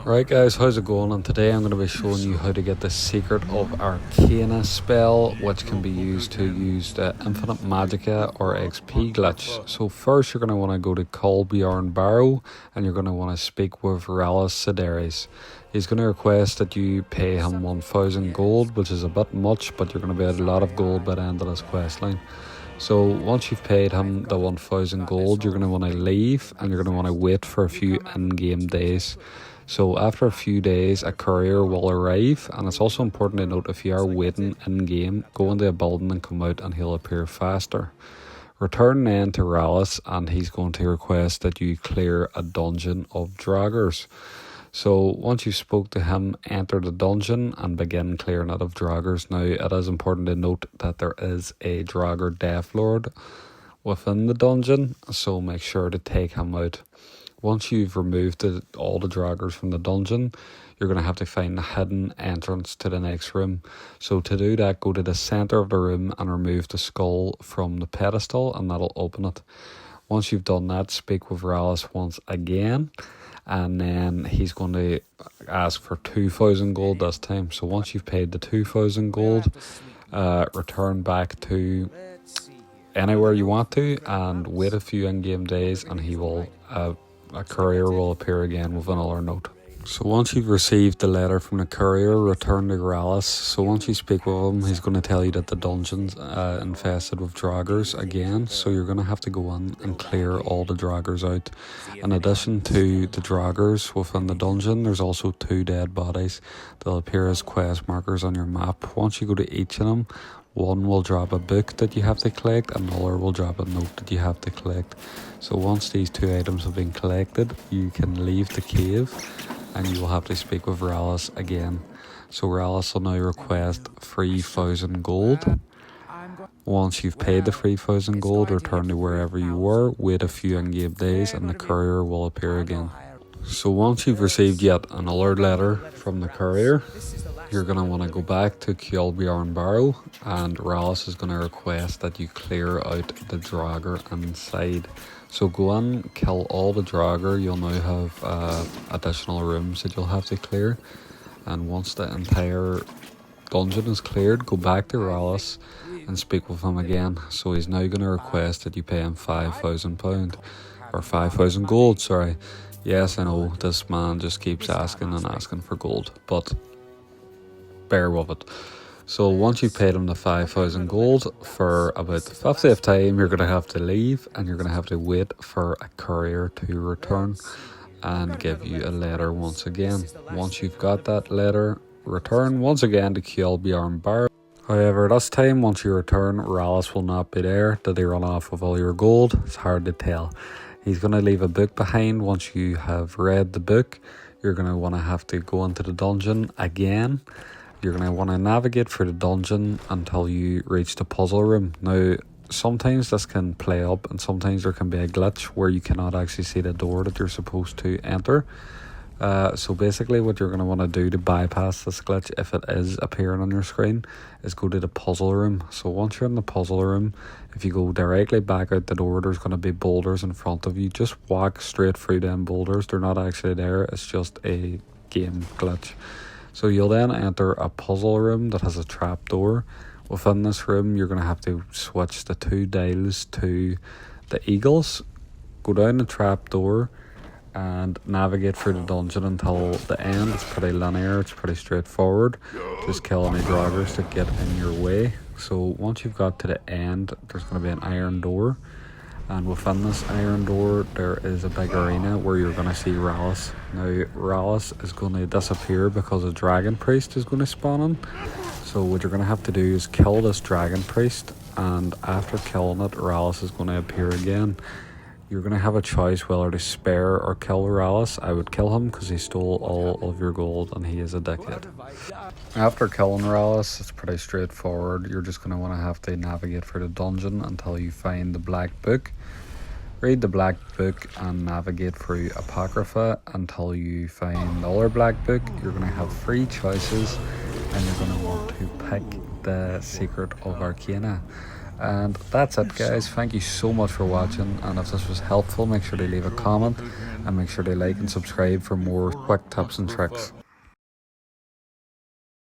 Right guys, how's it going? And today I'm going to be showing you how to get the Secret of Arcana spell, which can be used to use the infinite Magicka or XP glitch. So first you're going to want to go to Kolbjorn Barrow and you're going to want to speak with Sideris. He's going to request that you pay him 1000 gold, which is a bit much, but you're going to be at a lot of gold by the end of this quest line. So once you've paid him the 1000 gold, you're going to want to leave and you're going to want to wait for a few in-game days. So after a few days, a courier will arrive, and it's also important to note if you are waiting in-game, go into a building and come out and he'll appear faster. Return then to Rallis and he's going to request that you clear a dungeon of draggers. So once you spoke to him, enter the dungeon and begin clearing it of draggers. Now it is important to note that there is a dragger death lord within the dungeon, so make sure to take him out. Once you've removed all the draggers from the dungeon, you're going to have to find the hidden entrance to the next room. So to do that, go to the centre of the room and remove the skull from the pedestal and that'll open it. Once you've done that, speak with Rallis once again and then he's going to ask for 2000 gold this time. So once you've paid the 2000 gold, return back to anywhere you want to and wait a few in-game days and he will... a courier will appear again with another note. So once you've received the letter from the courier, return to Rallis. So once you speak with him, he's going to tell you that the dungeon's infested with draggers again. So you're going to have to go in and clear all the draggers out. In addition to the draggers within the dungeon, there's also 2 dead bodies. They'll appear as quest markers on your map. Once you go to each of them, one will drop a book that you have to collect, another will drop a note that you have to collect. So once these 2 items have been collected, you can leave the cave and you will have to speak with Rallis again. So Rallis will now request 3000 gold. Once you've paid the 3000 gold, return to wherever you were, wait a few in-game days and the courier will appear again. So once you've received yet another letter from the courier, you're going to want to go back to Kolbjorn Barrow and Rallis is going to request that you clear out the dragger inside. So go in, kill all the dragger, you'll now have additional rooms that you'll have to clear. And once the entire dungeon is cleared, go back to Rallis and speak with him again. So he's now going to request that you pay him £5,000 or 5000 gold, sorry. Yes, I know, this man just keeps asking and asking for gold, but bear with it. So once you've paid him the 5000 gold, for about the 50th time, you're going to have to leave and you're going to have to wait for a courier to return and give you a letter once again. Once you've got that letter, return once again to Kolbjorn Barrow. However, this time, once you return, Rallis will not be there. Did he run off with all your gold? It's hard to tell. He's going to leave a book behind. Once you have read the book, you're going to want to have to go into the dungeon again. You're going to want to navigate through the dungeon until you reach the puzzle room. Now, sometimes this can play up and sometimes there can be a glitch where you cannot actually see the door that you're supposed to enter. So basically what you're going to want to do to bypass this glitch, if it is appearing on your screen, is go to the puzzle room. So once you're in the puzzle room, if you go directly back out the door, there's going to be boulders in front of you. Just walk straight through them boulders. They're not actually there. It's just a game glitch. So you'll then enter a puzzle room that has a trap door. Within this room, you're going to have to switch the 2 dials to the eagles. Go down the trap door and navigate through the dungeon until the end. It's pretty linear, it's pretty straightforward. Just kill any draggers that get in your way. So once you've got to the end, there's going to be an iron door, and within this iron door there is a big arena where you're going to see Rallis. Now Rallis is going to disappear because a dragon priest is going to spawn in. So what you're going to have to do is kill this dragon priest, and after killing it, Rallis is going to appear again. You're going to have a choice whether to spare or kill Rallis. I would kill him because he stole all of your gold and he is a dickhead. After killing Rallis, it's pretty straightforward. You're just going to want to have to navigate through the dungeon until you find the black book. Read the black book and navigate through Apocrypha until you find the other black book. You're going to have 3 choices and you're going to want to pick the Secret of Arcana. And that's it, guys. Thank you so much for watching, and if this was helpful, make sure to leave a comment and make sure to like and subscribe for more quick tips and tricks.